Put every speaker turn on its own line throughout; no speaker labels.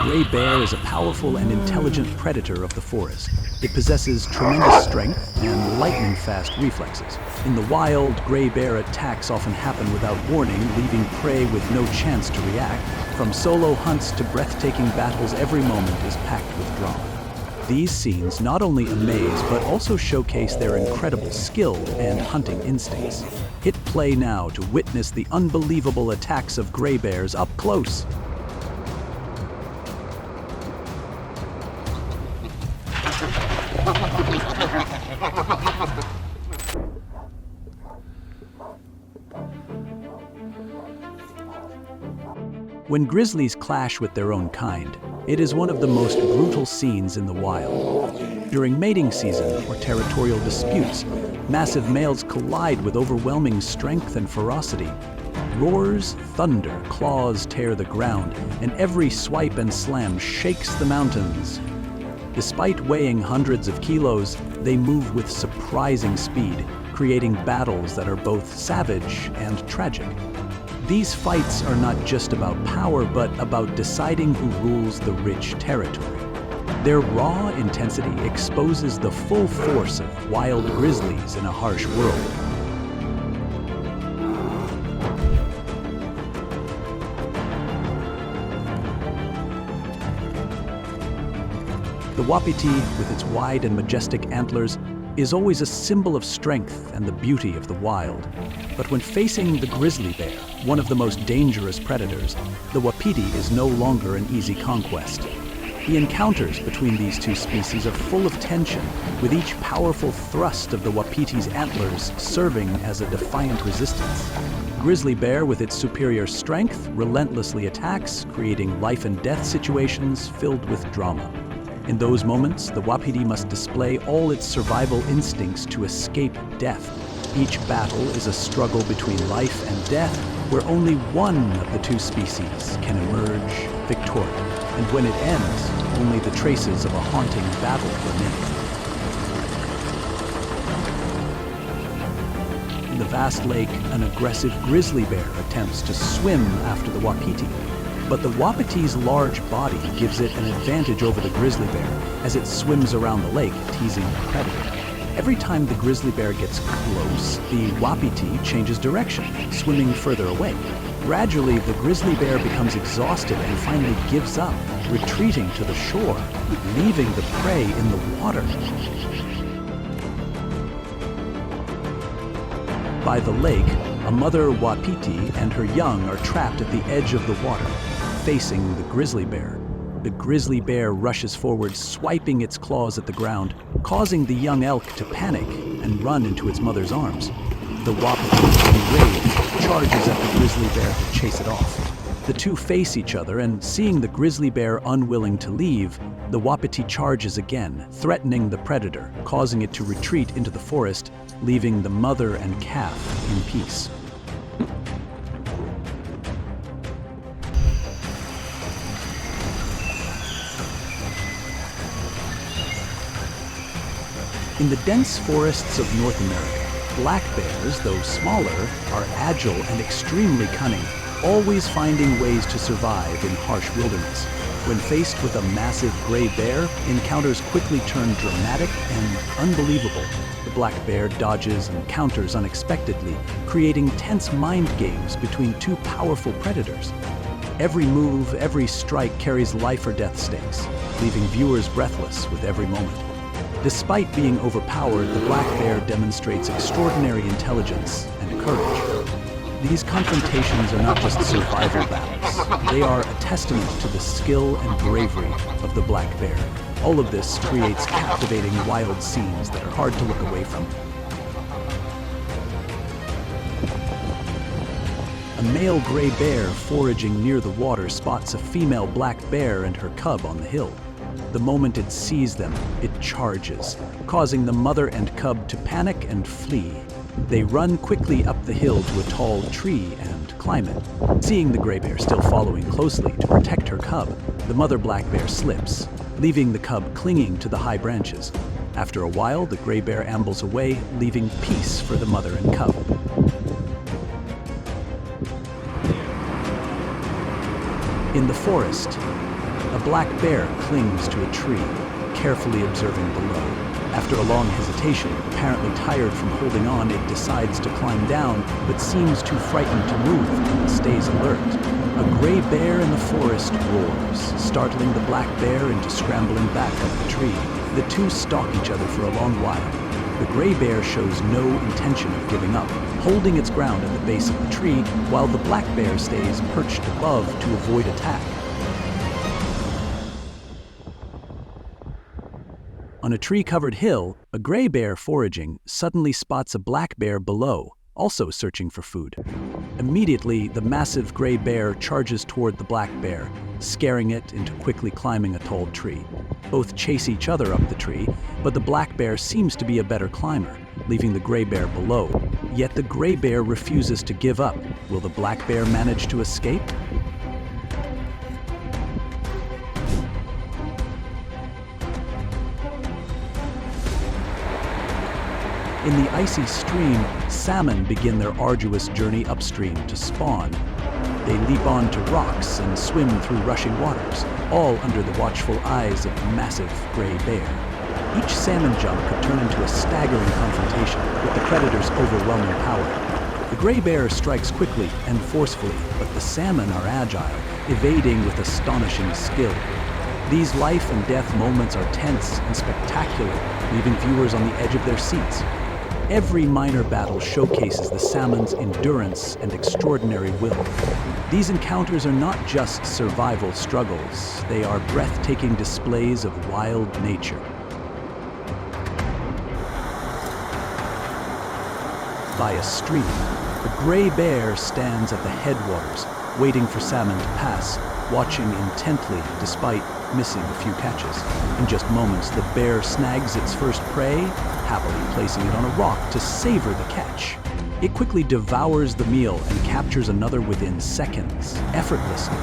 gray bear is a powerful and intelligent predator of the forest. It possesses tremendous strength and lightning-fast reflexes. In the wild, gray bear attacks often happen without warning, leaving prey with no chance to react. From solo hunts to breathtaking battles, every moment is packed with drama. These scenes not only amaze, but also showcase their incredible skill and hunting instincts. Hit play now to witness the unbelievable attacks of gray bears up close. When grizzlies clash with their own kind, it is one of the most brutal scenes in the wild. During mating season or territorial disputes, massive males collide with overwhelming strength and ferocity. Roars, thunder, claws tear the ground, and every swipe and slam shakes the mountains. Despite weighing hundreds of kilos, they move with surprising speed, creating battles that are both savage and tragic. These fights are not just about power, but about deciding who rules the rich territory. Their raw intensity exposes the full force of wild grizzlies in a harsh world. The wapiti, with its wide and majestic antlers, is always a symbol of strength and the beauty of the wild. But when facing the grizzly bear, one of the most dangerous predators, the wapiti is no longer an easy conquest. The encounters between these two species are full of tension, with each powerful thrust of the wapiti's antlers serving as a defiant resistance. Grizzly bear, with its superior strength, relentlessly attacks, creating life and death situations filled with drama. In those moments, the wapiti must display all its survival instincts to escape death. Each battle is a struggle between life and death, where only one of the two species can emerge victorious. And when it ends, only the traces of a haunting battle remain. In the vast lake, an aggressive grizzly bear attempts to swim after the wapiti. But the wapiti's large body gives it an advantage over the grizzly bear as it swims around the lake, teasing the predator. Every time the grizzly bear gets close, the wapiti changes direction, swimming further away. Gradually, the grizzly bear becomes exhausted and finally gives up, retreating to the shore, leaving the prey in the water. By the lake, a mother wapiti and her young are trapped at the edge of the water, facing the grizzly bear. The grizzly bear rushes forward, swiping its claws at the ground, causing the young elk to panic and run into its mother's arms. The wapiti, enraged, charges at the grizzly bear to chase it off. The two face each other, and seeing the grizzly bear unwilling to leave, the wapiti charges again, threatening the predator, causing it to retreat into the forest, leaving the mother and calf in peace. In the dense forests of North America, black bears, though smaller, are agile and extremely cunning, always finding ways to survive in harsh wilderness. When faced with a massive gray bear, encounters quickly turn dramatic and unbelievable. The black bear dodges and counters unexpectedly, creating tense mind games between two powerful predators. Every move, every strike carries life or death stakes, leaving viewers breathless with every moment. Despite being overpowered, the black bear demonstrates extraordinary intelligence and courage. These confrontations are not just survival battles. They are a testament to the skill and bravery of the black bear. All of this creates captivating wild scenes that are hard to look away from. A male gray bear foraging near the water spots a female black bear and her cub on the hill. The moment it sees them, it charges, causing the mother and cub to panic and flee. They run quickly up the hill to a tall tree and climb it. Seeing the gray bear still following closely to protect her cub, the mother black bear slips, leaving the cub clinging to the high branches. After a while, the gray bear ambles away, leaving peace for the mother and cub. In the forest, a black bear clings to a tree, carefully observing below. After a long hesitation, apparently tired from holding on, it decides to climb down, but seems too frightened to move and stays alert. A gray bear in the forest roars, startling the black bear into scrambling back up the tree. The two stalk each other for a long while. The gray bear shows no intention of giving up, holding its ground at the base of the tree, while the black bear stays perched above to avoid attack. On a tree-covered hill, a gray bear foraging suddenly spots a black bear below, also searching for food. Immediately, the massive gray bear charges toward the black bear, scaring it into quickly climbing a tall tree. Both chase each other up the tree, but the black bear seems to be a better climber, leaving the gray bear below. Yet the gray bear refuses to give up. Will the black bear manage to escape? In the icy stream, salmon begin their arduous journey upstream to spawn. They leap onto rocks and swim through rushing waters, all under the watchful eyes of the massive gray bear. Each salmon jump could turn into a staggering confrontation with the predator's overwhelming power. The gray bear strikes quickly and forcefully, but the salmon are agile, evading with astonishing skill. These life and death moments are tense and spectacular, leaving viewers on the edge of their seats. Every minor battle showcases the salmon's endurance and extraordinary will. These encounters are not just survival struggles, they are breathtaking displays of wild nature. By a stream, the gray bear stands at the headwaters, waiting for salmon to pass, watching intently despite missing a few catches. In just moments, the bear snags its first prey, happily placing it on a rock to savor the catch. It quickly devours the meal and captures another within seconds, effortlessly.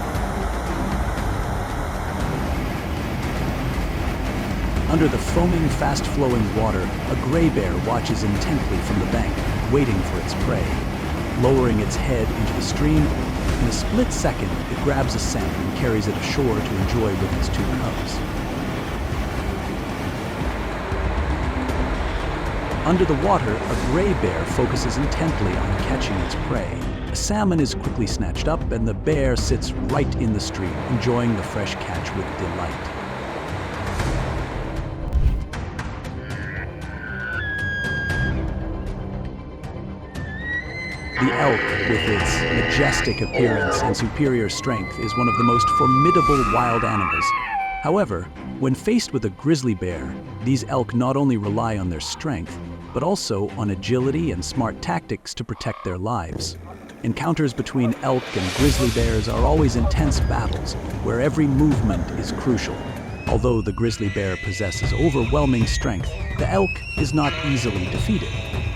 Under the foaming, fast-flowing water, a gray bear watches intently from the bank, waiting for its prey. Lowering its head into the stream, in a split second, it grabs a salmon and carries it ashore to enjoy with its two cubs. Under the water, a gray bear focuses intently on catching its prey. A salmon is quickly snatched up, and the bear sits right in the stream, enjoying the fresh catch with delight. The elk, with its majestic appearance and superior strength, is one of the most formidable wild animals. However, when faced with a grizzly bear, these elk not only rely on their strength, but also on agility and smart tactics to protect their lives. Encounters between elk and grizzly bears are always intense battles, where every movement is crucial. Although the grizzly bear possesses overwhelming strength, the elk is not easily defeated.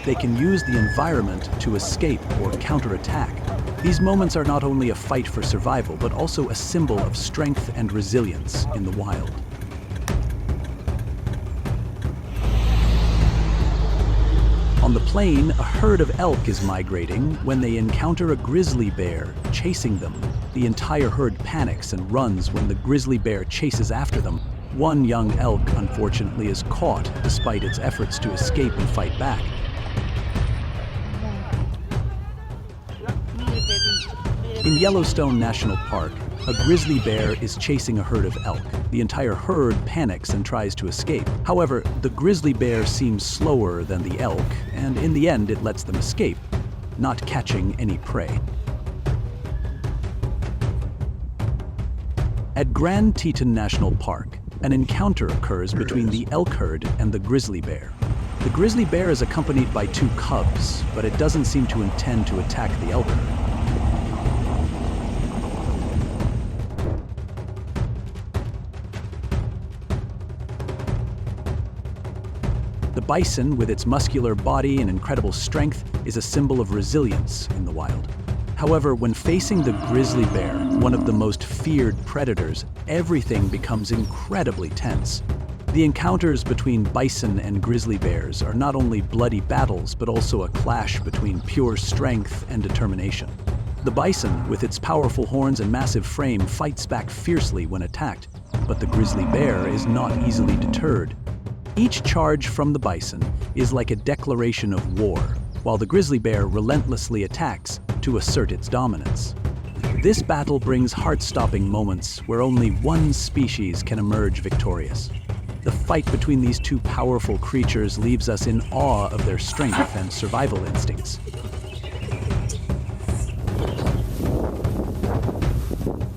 They can use the environment to escape or counterattack. These moments are not only a fight for survival, but also a symbol of strength and resilience in the wild. On the plain, a herd of elk is migrating when they encounter a grizzly bear chasing them. The entire herd panics and runs when the grizzly bear chases after them. One young elk, unfortunately, is caught despite its efforts to escape and fight back. In Yellowstone National Park, a grizzly bear is chasing a herd of elk. The entire herd panics and tries to escape. However, the grizzly bear seems slower than the elk, and in the end it lets them escape, not catching any prey. At Grand Teton National Park, an encounter occurs between the elk herd and the grizzly bear. The grizzly bear is accompanied by two cubs, but it doesn't seem to intend to attack the elk herd. The bison, with its muscular body and incredible strength, is a symbol of resilience in the wild. However, when facing the grizzly bear, one of the most feared predators, everything becomes incredibly tense. The encounters between bison and grizzly bears are not only bloody battles, but also a clash between pure strength and determination. The bison, with its powerful horns and massive frame, fights back fiercely when attacked, but the grizzly bear is not easily deterred. Each charge from the bison is like a declaration of war, while the grizzly bear relentlessly attacks to assert its dominance. This battle brings heart-stopping moments where only one species can emerge victorious. The fight between these two powerful creatures leaves us in awe of their strength and survival instincts.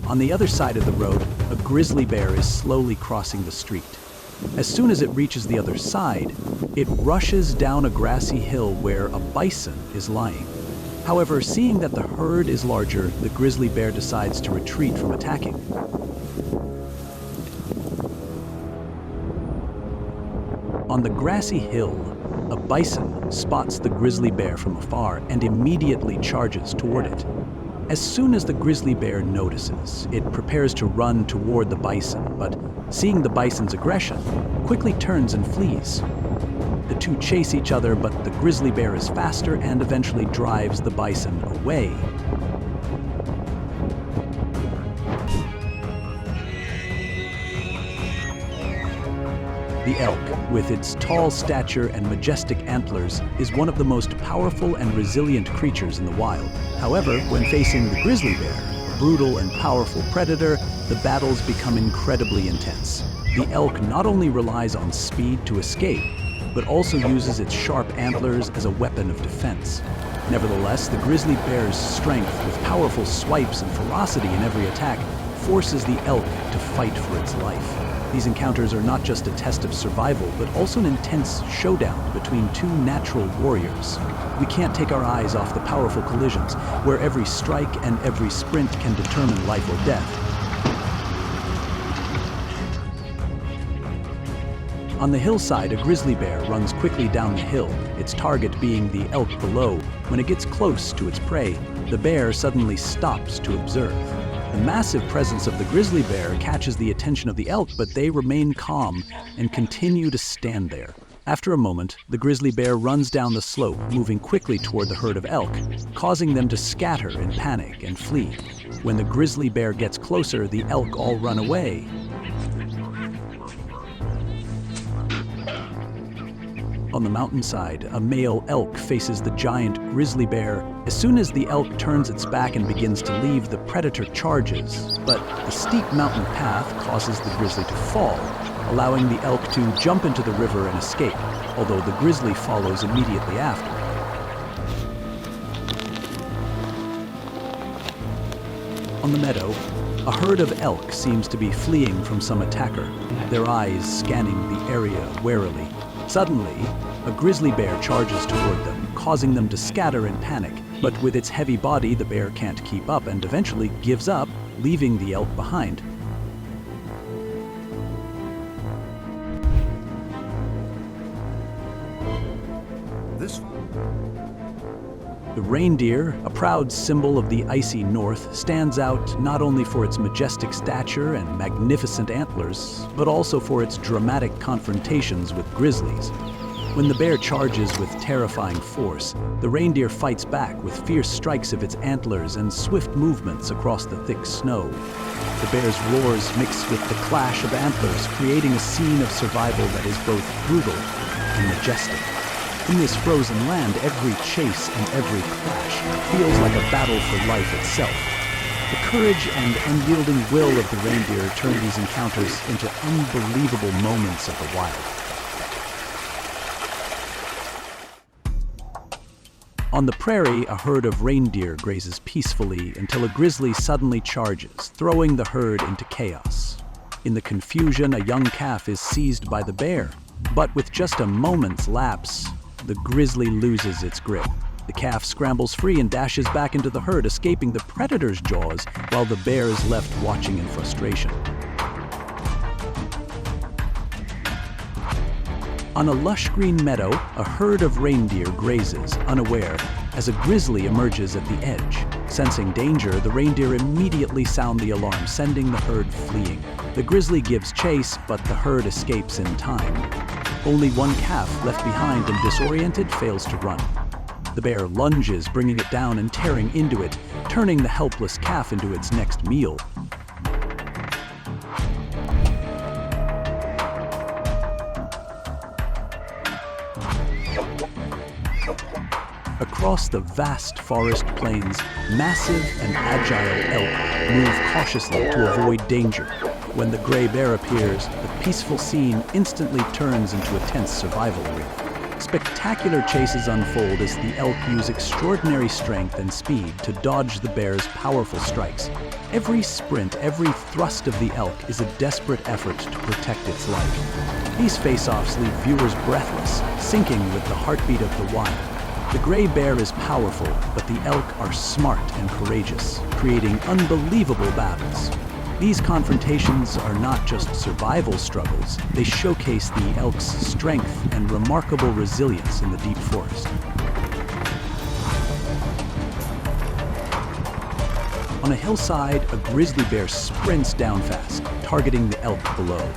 On the other side of the road, a grizzly bear is slowly crossing the street. As soon as it reaches the other side, it rushes down a grassy hill where a bison is lying. However, seeing that the herd is larger, the grizzly bear decides to retreat from attacking. On the grassy hill, a bison spots the grizzly bear from afar and immediately charges toward it. As soon as the grizzly bear notices, it prepares to run toward the bison, but seeing the bison's aggression, quickly turns and flees. The two chase each other, but the grizzly bear is faster and eventually drives the bison away. The elk, with its tall stature and majestic antlers, is one of the most powerful and resilient creatures in the wild. However, when facing the grizzly bear, a brutal and powerful predator, the battles become incredibly intense. The elk not only relies on speed to escape, but also uses its sharp antlers as a weapon of defense. Nevertheless, the grizzly bear's strength, with powerful swipes and ferocity in every attack, forces the elk to fight for its life. These encounters are not just a test of survival, but also an intense showdown between two natural warriors. We can't take our eyes off the powerful collisions, where every strike and every sprint can determine life or death. On the hillside, a grizzly bear runs quickly down the hill, its target being the elk below. When it gets close to its prey, the bear suddenly stops to observe. The massive presence of the grizzly bear catches the attention of the elk, but they remain calm and continue to stand there. After a moment, the grizzly bear runs down the slope, moving quickly toward the herd of elk, causing them to scatter in panic and flee. When the grizzly bear gets closer, the elk all run away. On the mountainside, a male elk faces the giant grizzly bear. As soon as the elk turns its back and begins to leave, the predator charges, but the steep mountain path causes the grizzly to fall, allowing the elk to jump into the river and escape, although the grizzly follows immediately after. On the meadow, a herd of elk seems to be fleeing from some attacker, their eyes scanning the area warily. Suddenly, a grizzly bear charges toward them, causing them to scatter in panic. But with its heavy body, the bear can't keep up and eventually gives up, leaving the elk behind. The reindeer, a proud symbol of the icy north, stands out not only for its majestic stature and magnificent antlers, but also for its dramatic confrontations with grizzlies. When the bear charges with terrifying force, the reindeer fights back with fierce strikes of its antlers and swift movements across the thick snow. The bear's roars mix with the clash of antlers, creating a scene of survival that is both brutal and majestic. In this frozen land, every chase and every clash feels like a battle for life itself. The courage and unyielding will of the reindeer turn these encounters into unbelievable moments of the wild. On the prairie, a herd of reindeer grazes peacefully until a grizzly suddenly charges, throwing the herd into chaos. In the confusion, a young calf is seized by the bear, but with just a moment's lapse, the grizzly loses its grip. The calf scrambles free and dashes back into the herd, escaping the predator's jaws, while the bear is left watching in frustration. On a lush green meadow, a herd of reindeer grazes, unaware, as a grizzly emerges at the edge. Sensing danger, the reindeer immediately sound the alarm, sending the herd fleeing. The grizzly gives chase, but the herd escapes in time. Only one calf, left behind and disoriented, fails to run. The bear lunges, bringing it down and tearing into it, turning the helpless calf into its next meal. Across the vast forest plains, massive and agile elk move cautiously to avoid danger. When the gray bear appears, the peaceful scene instantly turns into a tense survival ring. Spectacular chases unfold as the elk use extraordinary strength and speed to dodge the bear's powerful strikes. Every sprint, every thrust of the elk is a desperate effort to protect its life. These face-offs leave viewers breathless, syncing with the heartbeat of the wild. The gray bear is powerful, but the elk are smart and courageous, creating unbelievable battles. These confrontations are not just survival struggles, they showcase the elk's strength and remarkable resilience in the deep forest. On a hillside, a grizzly bear sprints down fast, targeting the elk below.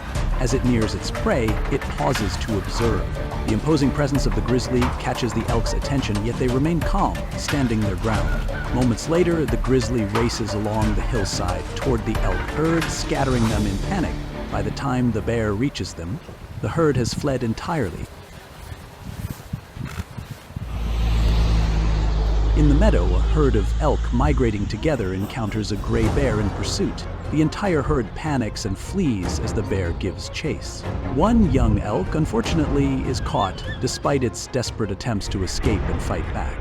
As it nears its prey, it pauses to observe. The imposing presence of the grizzly catches the elk's attention, yet they remain calm, standing their ground. Moments later, the grizzly races along the hillside toward the elk herd, scattering them in panic. By the time the bear reaches them, the herd has fled entirely. In the meadow, a herd of elk migrating together encounters a gray bear in pursuit. The entire herd panics and flees as the bear gives chase. One young elk, unfortunately, is caught despite its desperate attempts to escape and fight back.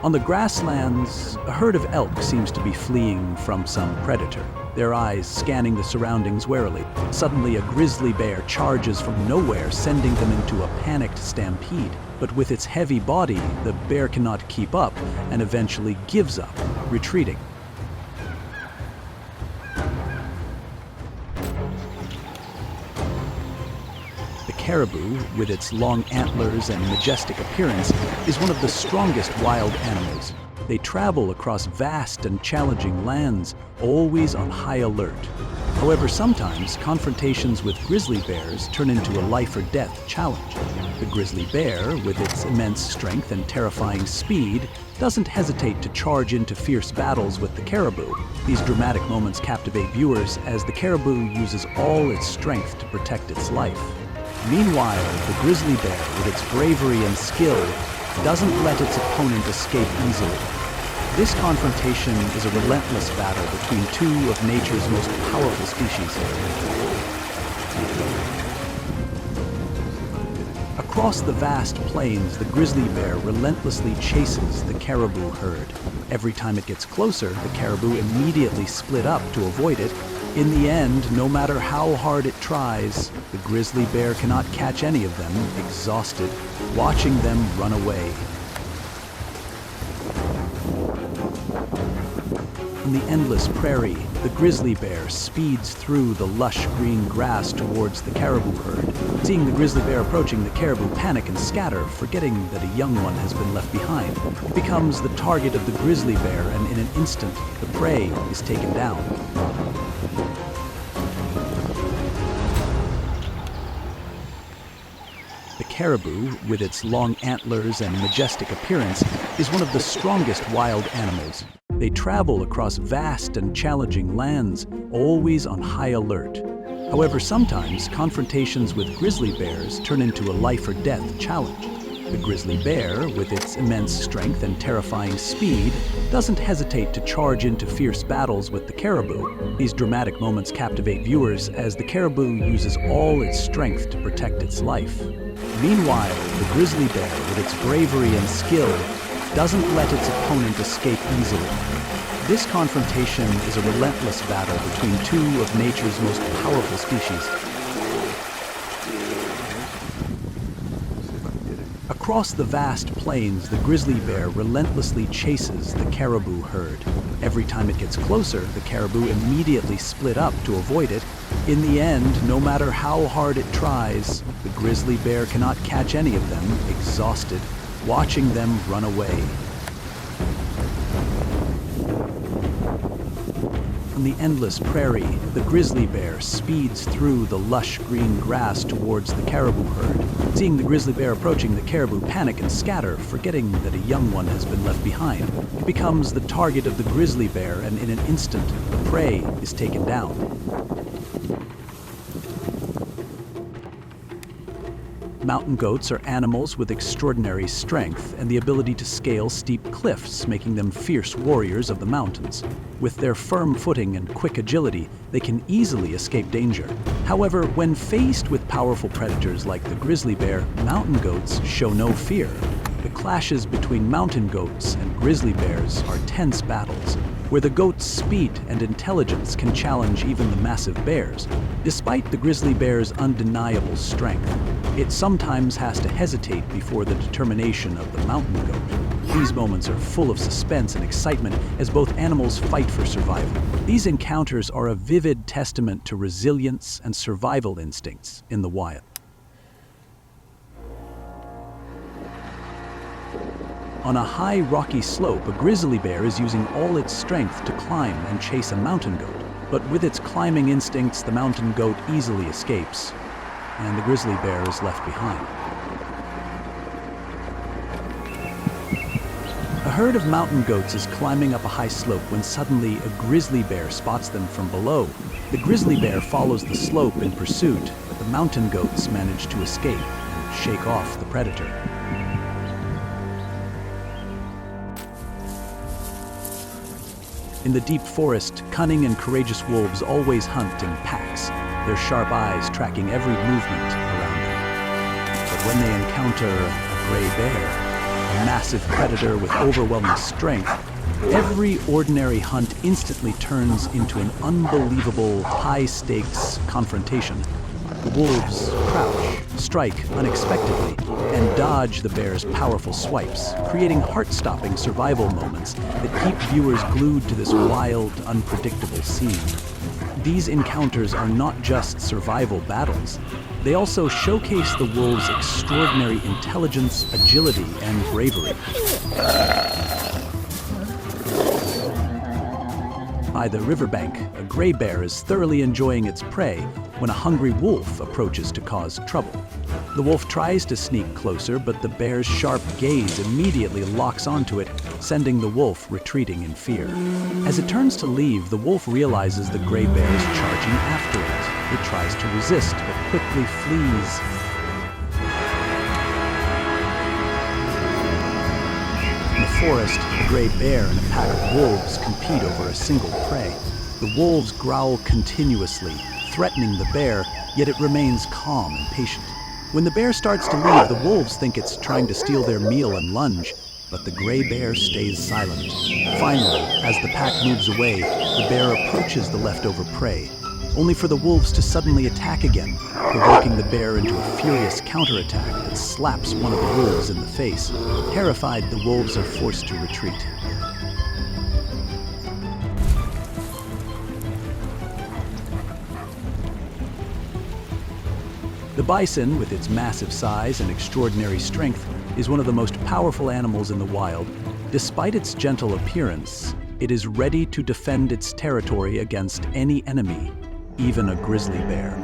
On the grasslands, a herd of elk seems to be fleeing from some predator, their eyes scanning the surroundings warily. Suddenly, a grizzly bear charges from nowhere, sending them into a panicked stampede. But with its heavy body, the bear cannot keep up and eventually gives up, retreating. The caribou, with its long antlers and majestic appearance, is one of the strongest wild animals. They travel across vast and challenging lands, always on high alert. However, sometimes confrontations with grizzly bears turn into a life-or-death challenge. The grizzly bear, with its immense strength and terrifying speed, doesn't hesitate to charge into fierce battles with the caribou. These dramatic moments captivate viewers as the caribou uses all its strength to protect its life. Meanwhile, the grizzly bear, with its bravery and skill, doesn't let its opponent escape easily. This confrontation is a relentless battle between two of nature's most powerful species. Across the vast plains, the grizzly bear relentlessly chases the caribou herd. Every time it gets closer, the caribou immediately split up to avoid it. In the end, no matter how hard it tries, the grizzly bear cannot catch any of them, exhausted, watching them run away. In the endless prairie, the grizzly bear speeds through the lush green grass towards the caribou herd. Seeing the grizzly bear approaching, the caribou panic and scatter, forgetting that a young one has been left behind. It becomes the target of the grizzly bear, and in an instant, the prey is taken down. The caribou, with its long antlers and majestic appearance, is one of the strongest wild animals. They travel across vast and challenging lands, always on high alert. However, sometimes confrontations with grizzly bears turn into a life-or-death challenge. The grizzly bear, with its immense strength and terrifying speed, doesn't hesitate to charge into fierce battles with the caribou. These dramatic moments captivate viewers as the caribou uses all its strength to protect its life. Meanwhile, the grizzly bear, with its bravery and skill, doesn't let its opponent escape easily. This confrontation is a relentless battle between two of nature's most powerful species. Across the vast plains, the grizzly bear relentlessly chases the caribou herd. Every time it gets closer, the caribou immediately split up to avoid it. In the end, no matter how hard it tries, the grizzly bear cannot catch any of them, exhausted, watching them run away. From the endless prairie, the grizzly bear speeds through the lush green grass towards the caribou herd. Seeing the grizzly bear approaching, the caribou panic and scatter, forgetting that a young one has been left behind. It becomes the target of the grizzly bear, and in an instant, the prey is taken down. Mountain goats are animals with extraordinary strength and the ability to scale steep cliffs, making them fierce warriors of the mountains. With their firm footing and quick agility, they can easily escape danger. However, when faced with powerful predators like the grizzly bear, mountain goats show no fear. The clashes between mountain goats and grizzly bears are tense battles, where the goat's speed and intelligence can challenge even the massive bears. Despite the grizzly bear's undeniable strength, it sometimes has to hesitate before the determination of the mountain goat. These moments are full of suspense and excitement as both animals fight for survival. These encounters are a vivid testament to resilience and survival instincts in the wild. On a high rocky slope, a grizzly bear is using all its strength to climb and chase a mountain goat. But with its climbing instincts, the mountain goat easily escapes, and the grizzly bear is left behind. A herd of mountain goats is climbing up a high slope when suddenly a grizzly bear spots them from below. The grizzly bear follows the slope in pursuit, but the mountain goats manage to escape and shake off the predator. In the deep forest, cunning and courageous wolves always hunt in packs, their sharp eyes tracking every movement around them. But when they encounter a gray bear, a massive predator with overwhelming strength, every ordinary hunt instantly turns into an unbelievable, high-stakes confrontation. The wolves crouch, strike unexpectedly, and dodge the bear's powerful swipes, creating heart-stopping survival moments that keep viewers glued to this wild, unpredictable scene. These encounters are not just survival battles. They also showcase the wolves' extraordinary intelligence, agility, and bravery. By the riverbank, a gray bear is thoroughly enjoying its prey when a hungry wolf approaches to cause trouble. The wolf tries to sneak closer, but the bear's sharp gaze immediately locks onto it, sending the wolf retreating in fear. As it turns to leave, the wolf realizes the gray bear is charging after it. It tries to resist, but quickly flees. In the forest, a gray bear and a pack of wolves compete over a single prey. The wolves growl continuously, threatening the bear, yet it remains calm and patient. When the bear starts to leave, the wolves think it's trying to steal their meal and lunge, but the gray bear stays silent. Finally, as the pack moves away, the bear approaches the leftover prey, only for the wolves to suddenly attack again, provoking the bear into a furious counterattack that slaps one of the wolves in the face. Terrified, the wolves are forced to retreat. The bison, with its massive size and extraordinary strength, is one of the most powerful animals in the wild. Despite its gentle appearance, it is ready to defend its territory against any enemy, even a grizzly bear.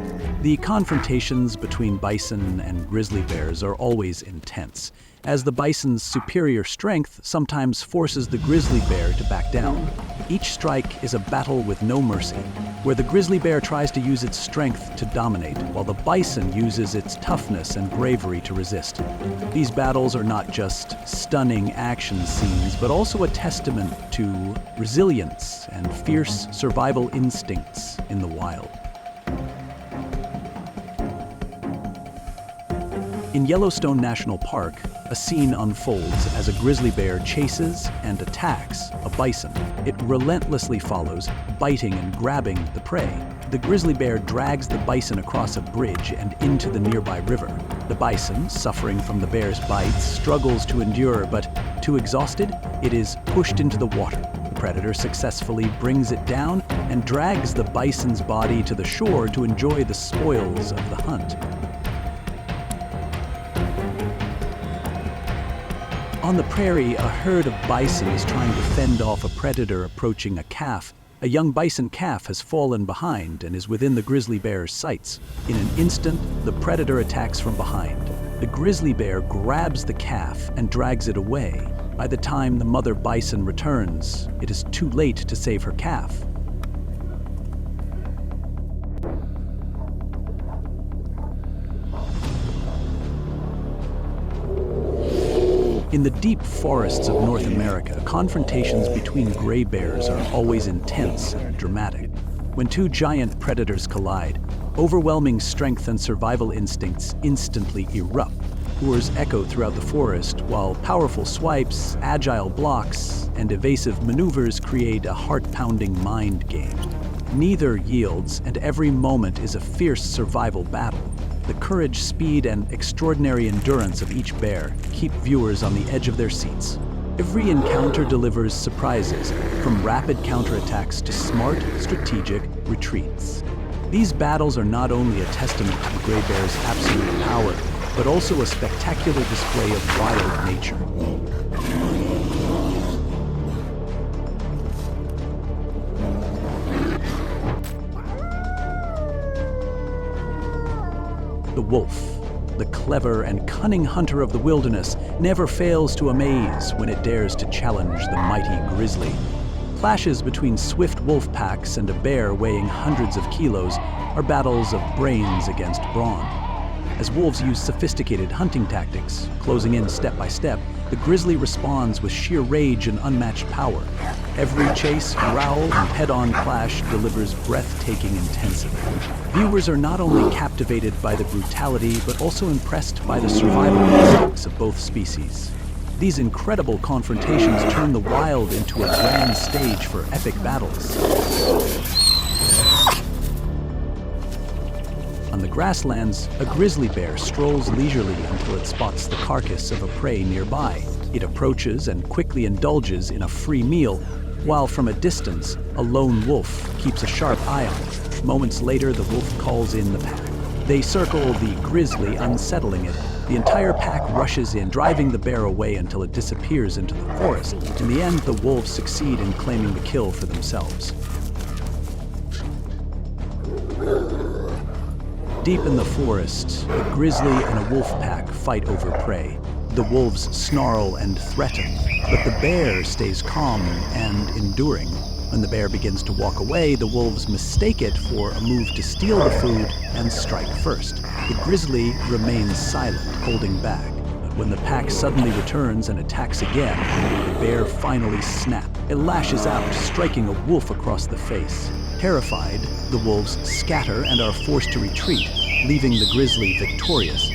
The confrontations between bison and grizzly bears are always intense, as the bison's superior strength sometimes forces the grizzly bear to back down. Each strike is a battle with no mercy, where the grizzly bear tries to use its strength to dominate, while the bison uses its toughness and bravery to resist. These battles are not just stunning action scenes, but also a testament to resilience and fierce survival instincts in the wild. In Yellowstone National Park, a scene unfolds as a grizzly bear chases and attacks a bison. It relentlessly follows, biting and grabbing the prey. The grizzly bear drags the bison across a bridge and into the nearby river. The bison, suffering from the bear's bites, struggles to endure, but too exhausted, it is pushed into the water. The predator successfully brings it down and drags the bison's body to the shore to enjoy the spoils of the hunt. On the prairie, a herd of bison is trying to fend off a predator approaching a calf. A young bison calf has fallen behind and is within the grizzly bear's sights. In an instant, the predator attacks from behind. The grizzly bear grabs the calf and drags it away. By the time the mother bison returns, it is too late to save her calf. In the deep forests of North America, confrontations between gray bears are always intense and dramatic. When two giant predators collide, overwhelming strength and survival instincts instantly erupt. Roars echo throughout the forest, while powerful swipes, agile blocks, and evasive maneuvers create a heart-pounding mind game. Neither yields, and every moment is a fierce survival battle. The courage, speed, and extraordinary endurance of each bear keep viewers on the edge of their seats. Every encounter delivers surprises, from rapid counterattacks to smart, strategic retreats. These battles are not only a testament to the gray bear's absolute power, but also a spectacular display of wild nature. The wolf, the clever and cunning hunter of the wilderness, never fails to amaze when it dares to challenge the mighty grizzly. Clashes between swift wolf packs and a bear weighing hundreds of kilos are battles of brains against brawn. As wolves use sophisticated hunting tactics, closing in step by step, the grizzly responds with sheer rage and unmatched power. Every chase, growl, and head-on clash delivers breathtaking intensity. Viewers are not only captivated by the brutality, but also impressed by the survival instincts of both species. These incredible confrontations turn the wild into a grand stage for epic battles. On the grasslands, a grizzly bear strolls leisurely until it spots the carcass of a prey nearby. It approaches and quickly indulges in a free meal, while from a distance, a lone wolf keeps a sharp eye on it. Moments later, the wolf calls in the pack. They circle the grizzly, unsettling it. The entire pack rushes in, driving the bear away until it disappears into the forest. In the end, the wolves succeed in claiming the kill for themselves. Deep in the forest, a grizzly and a wolf pack fight over prey. The wolves snarl and threaten, but the bear stays calm and enduring. When the bear begins to walk away, the wolves mistake it for a move to steal the food and strike first. The grizzly remains silent, holding back. But when the pack suddenly returns and attacks again, the bear finally snaps. It lashes out, striking a wolf across the face. Terrified, the wolves scatter and are forced to retreat, leaving the grizzly victorious.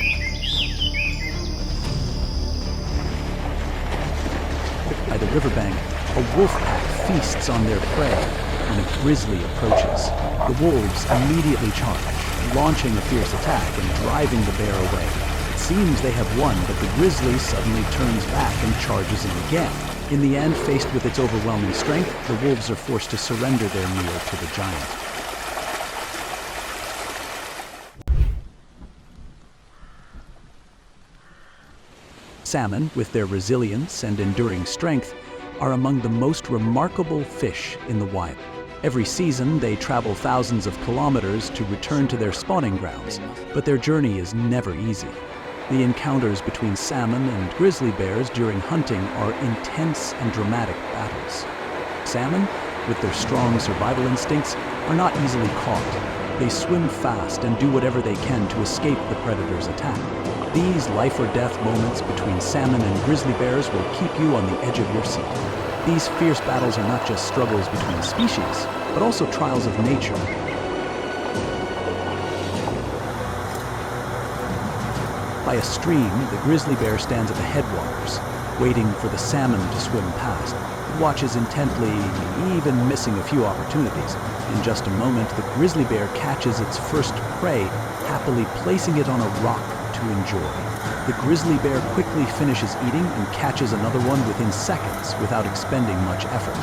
By the riverbank, a wolf pack feasts on their prey when a grizzly approaches. The wolves immediately charge, launching a fierce attack and driving the bear away. It seems they have won, but the grizzly suddenly turns back and charges in again. In the end, faced with its overwhelming strength, the wolves are forced to surrender their meal to the giant. Salmon, with their resilience and enduring strength, are among the most remarkable fish in the wild. Every season, they travel thousands of kilometers to return to their spawning grounds, but their journey is never easy. The encounters between salmon and grizzly bears during hunting are intense and dramatic battles. Salmon, with their strong survival instincts, are not easily caught. They swim fast and do whatever they can to escape the predator's attack. These life-or-death moments between salmon and grizzly bears will keep you on the edge of your seat. These fierce battles are not just struggles between species, but also trials of nature. By a stream, the grizzly bear stands at the headwaters, waiting for the salmon to swim past. It watches intently, even missing a few opportunities. In just a moment, the grizzly bear catches its first prey, happily placing it on a rock to enjoy. The grizzly bear quickly finishes eating and catches another one within seconds without expending much effort.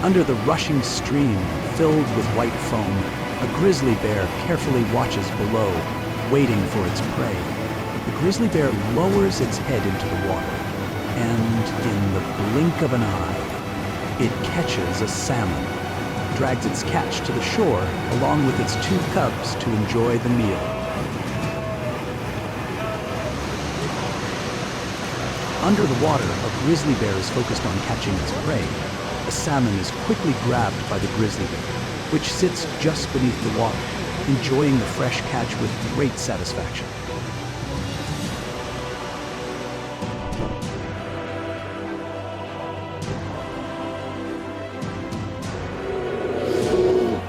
Under the rushing stream, filled with white foam, a grizzly bear carefully watches below, waiting for its prey. The grizzly bear lowers its head into the water. And in the blink of an eye, it catches a salmon, drags its catch to the shore along with its 2 cubs to enjoy the meal. Under the water, a grizzly bear is focused on catching its prey. A salmon is quickly grabbed by the grizzly bear, which sits just beneath the water, enjoying the fresh catch with great satisfaction.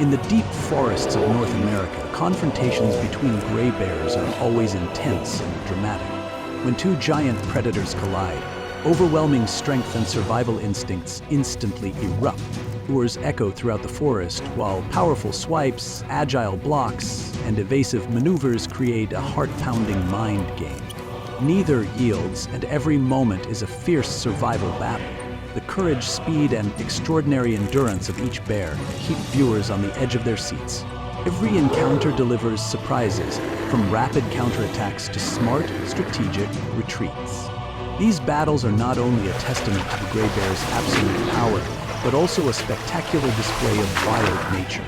In the deep forests of North America, confrontations between gray bears are always intense and dramatic. When 2 giant predators collide, overwhelming strength and survival instincts instantly erupt. Roars echo throughout the forest, while powerful swipes, agile blocks, and evasive maneuvers create a heart-pounding mind game. Neither yields, and every moment is a fierce survival battle. The courage, speed, and extraordinary endurance of each bear keep viewers on the edge of their seats. Every encounter delivers surprises, from rapid counterattacks to smart, strategic retreats. These battles are not only a testament to the gray bear's absolute power, but also a spectacular display of wild nature.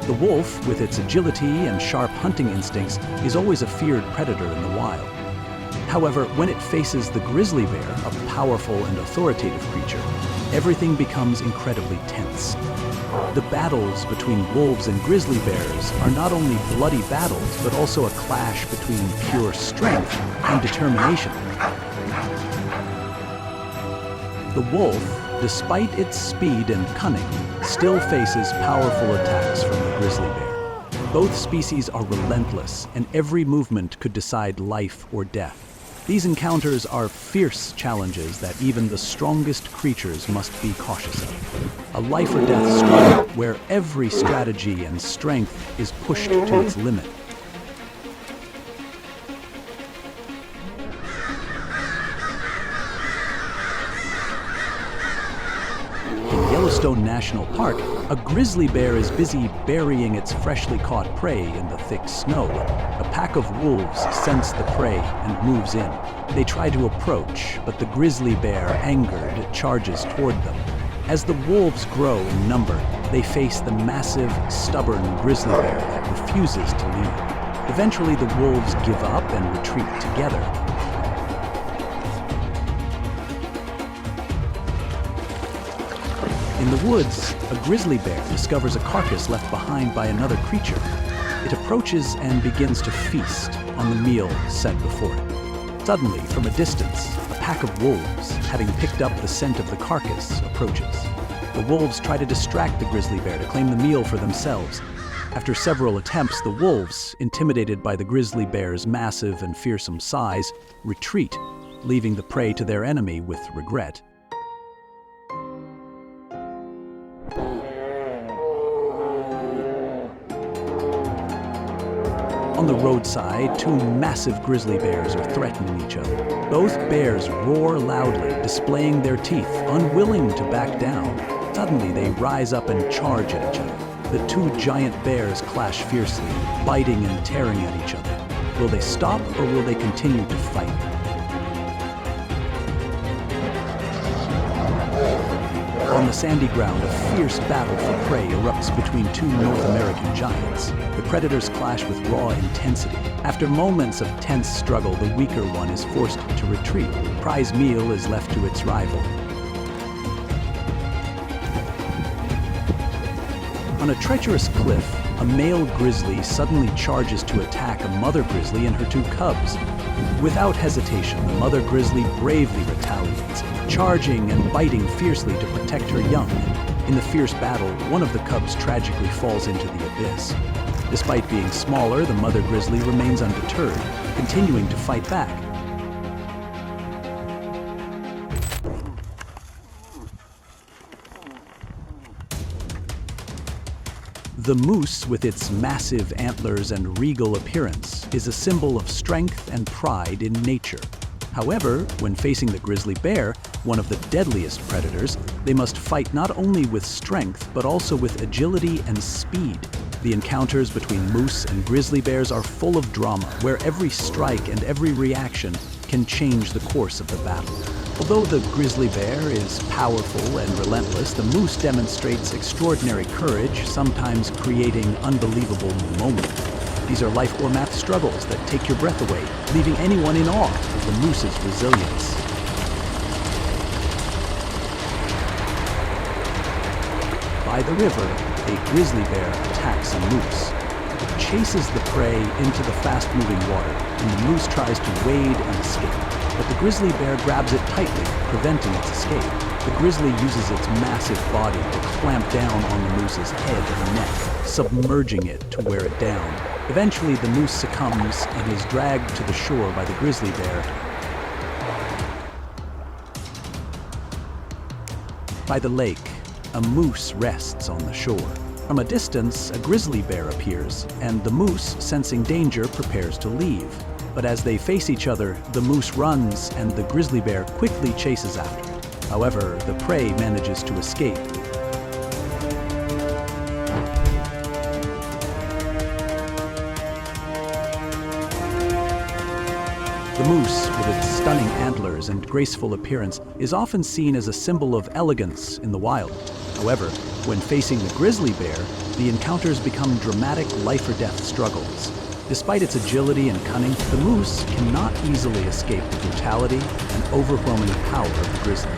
The wolf, with its agility and sharp hunting instincts, is always a feared predator in the wild. However, when it faces the grizzly bear, a powerful and authoritative creature, everything becomes incredibly tense. The battles between wolves and grizzly bears are not only bloody battles, but also a clash between pure strength and determination. The wolf, despite its speed and cunning, still faces powerful attacks from the grizzly bear. Both species are relentless, and every movement could decide life or death. These encounters are fierce challenges that even the strongest creatures must be cautious of. A life or death struggle where every strategy and strength is pushed to its limit. Yellowstone National Park, a grizzly bear is busy burying its freshly caught prey in the thick snow. A pack of wolves scents the prey and moves in. They try to approach, but the grizzly bear, angered, charges toward them. As the wolves grow in number, they face the massive, stubborn grizzly bear that refuses to leave. Eventually, the wolves give up and retreat together. In the woods, a grizzly bear discovers a carcass left behind by another creature. It approaches and begins to feast on the meal set before it. Suddenly, from a distance, a pack of wolves, having picked up the scent of the carcass, approaches. The wolves try to distract the grizzly bear to claim the meal for themselves. After several attempts, the wolves, intimidated by the grizzly bear's massive and fearsome size, retreat, leaving the prey to their enemy with regret. On the roadside, 2 massive grizzly bears are threatening each other. Both bears roar loudly, displaying their teeth, unwilling to back down. Suddenly, they rise up and charge at each other. The 2 giant bears clash fiercely, biting and tearing at each other. Will they stop, or will they continue to fight? On the sandy ground, a fierce battle for prey erupts between 2 North American giants. The predators clash with raw intensity. After moments of tense struggle, the weaker one is forced to retreat. The prize meal is left to its rival. On a treacherous cliff, a male grizzly suddenly charges to attack a mother grizzly and her 2 cubs. Without hesitation, the mother grizzly bravely retaliates, charging and biting fiercely to protect her young. In the fierce battle, one of the cubs tragically falls into the abyss. Despite being smaller, the mother grizzly remains undeterred, continuing to fight back. The moose, with its massive antlers and regal appearance, is a symbol of strength and pride in nature. However, when facing the grizzly bear, one of the deadliest predators, they must fight not only with strength, but also with agility and speed. The encounters between moose and grizzly bears are full of drama, where every strike and every reaction can change the course of the battle. Although the grizzly bear is powerful and relentless, the moose demonstrates extraordinary courage, sometimes creating unbelievable moments. These are life or math struggles that take your breath away, leaving anyone in awe of the moose's resilience. By the river, a grizzly bear attacks a moose. It chases the prey into the fast-moving water, and the moose tries to wade and escape. But the grizzly bear grabs it tightly, preventing its escape. The grizzly uses its massive body to clamp down on the moose's head and neck, submerging it to wear it down. Eventually, the moose succumbs and is dragged to the shore by the grizzly bear. By the lake, a moose rests on the shore. From a distance, a grizzly bear appears, and the moose, sensing danger, prepares to leave. But as they face each other, the moose runs and the grizzly bear quickly chases after it. However, the prey manages to escape. The moose, with its stunning antlers and graceful appearance, is often seen as a symbol of elegance in the wild. However, when facing the grizzly bear, the encounters become dramatic life-or-death struggles. Despite its agility and cunning, the moose cannot easily escape the brutality and overwhelming power of the grizzly.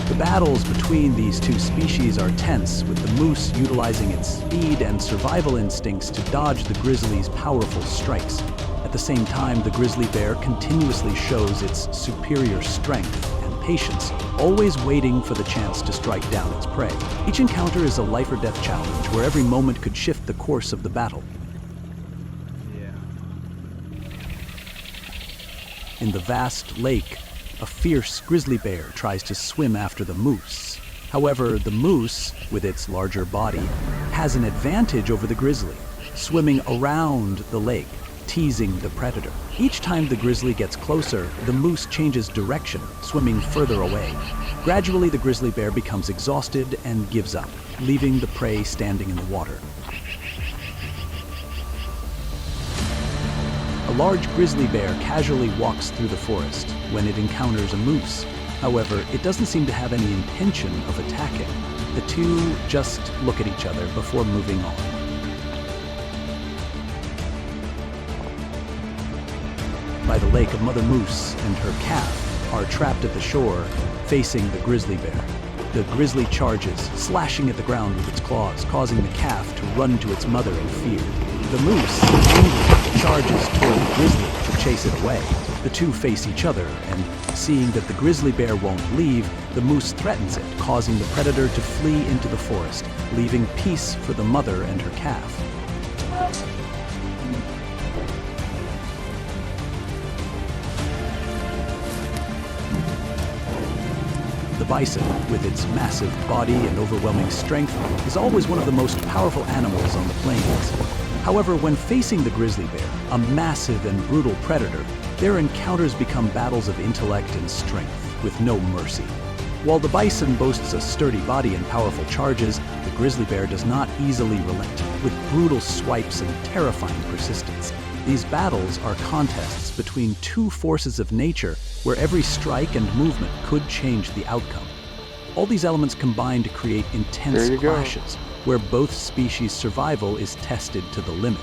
The battles between these two species are tense, with the moose utilizing its speed and survival instincts to dodge the grizzly's powerful strikes. At the same time, the grizzly bear continuously shows its superior strength and patience, always waiting for the chance to strike down its prey. Each encounter is a life-or-death challenge, where every moment could shift the course of the battle. In the vast lake, a fierce grizzly bear tries to swim after the moose. However, the moose, with its larger body, has an advantage over the grizzly, swimming around the lake, teasing the predator. Each time the grizzly gets closer, the moose changes direction, swimming further away. Gradually, the grizzly bear becomes exhausted and gives up, leaving the prey standing in the water. A large grizzly bear casually walks through the forest when it encounters a moose. However, it doesn't seem to have any intention of attacking. The two just look at each other before moving on. By the lake, a mother moose and her calf are trapped at the shore, facing the grizzly bear. The grizzly charges, slashing at the ground with its claws, causing the calf to run to its mother in fear. The moose, angry, charges toward the grizzly to chase it away. The two face each other, and seeing that the grizzly bear won't leave, the moose threatens it, causing the predator to flee into the forest, leaving peace for the mother and her calf. The bison, with its massive body and overwhelming strength, is always one of the most powerful animals on the plains. However, when facing the grizzly bear, a massive and brutal predator, their encounters become battles of intellect and strength, with no mercy. While the bison boasts a sturdy body and powerful charges, the grizzly bear does not easily relent, with brutal swipes and terrifying persistence. These battles are contests between two forces of nature, where every strike and movement could change the outcome. All these elements combine to create intense clashes, where both species' survival is tested to the limit.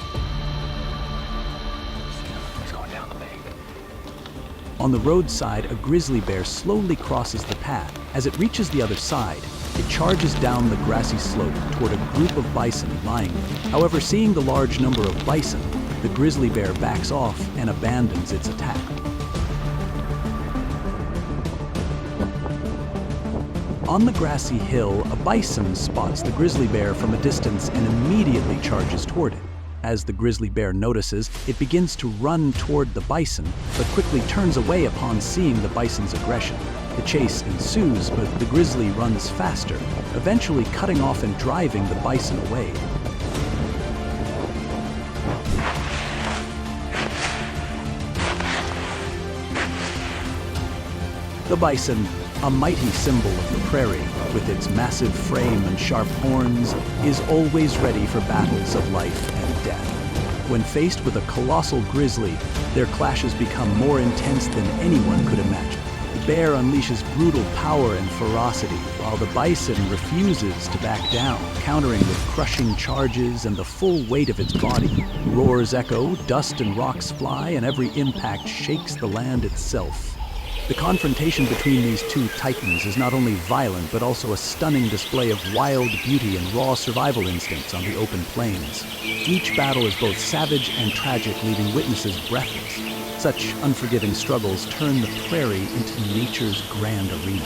On the roadside, a grizzly bear slowly crosses the path. As it reaches the other side, it charges down the grassy slope toward a group of bison lying there. However, seeing the large number of bison, the grizzly bear backs off and abandons its attack. On the grassy hill, a bison spots the grizzly bear from a distance and immediately charges toward it. As the grizzly bear notices, it begins to run toward the bison, but quickly turns away upon seeing the bison's aggression. The chase ensues, but the grizzly runs faster, eventually cutting off and driving the bison away. The bison, a mighty symbol of the prairie, with its massive frame and sharp horns, is always ready for battles of life and death. When faced with a colossal grizzly, their clashes become more intense than anyone could imagine. The bear unleashes brutal power and ferocity, while the bison refuses to back down, countering with crushing charges and the full weight of its body. Roars echo, dust and rocks fly, and every impact shakes the land itself. The confrontation between these two titans is not only violent, but also a stunning display of wild beauty and raw survival instincts on the open plains. Each battle is both savage and tragic, leaving witnesses breathless. Such unforgiving struggles turn the prairie into nature's grand arena.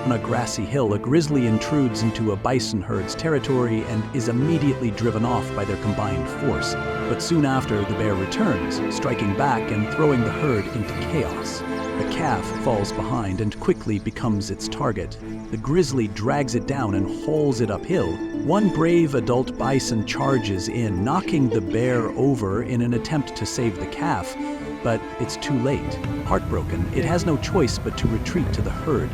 On a grassy hill, a grizzly intrudes into a bison herd's territory and is immediately driven off by their combined force. But soon after, the bear returns, striking back and throwing the herd into chaos. The calf falls behind and quickly becomes its target. The grizzly drags it down and hauls it uphill. One brave adult bison charges in, knocking the bear over in an attempt to save the calf, but it's too late. Heartbroken, it has no choice but to retreat to the herd.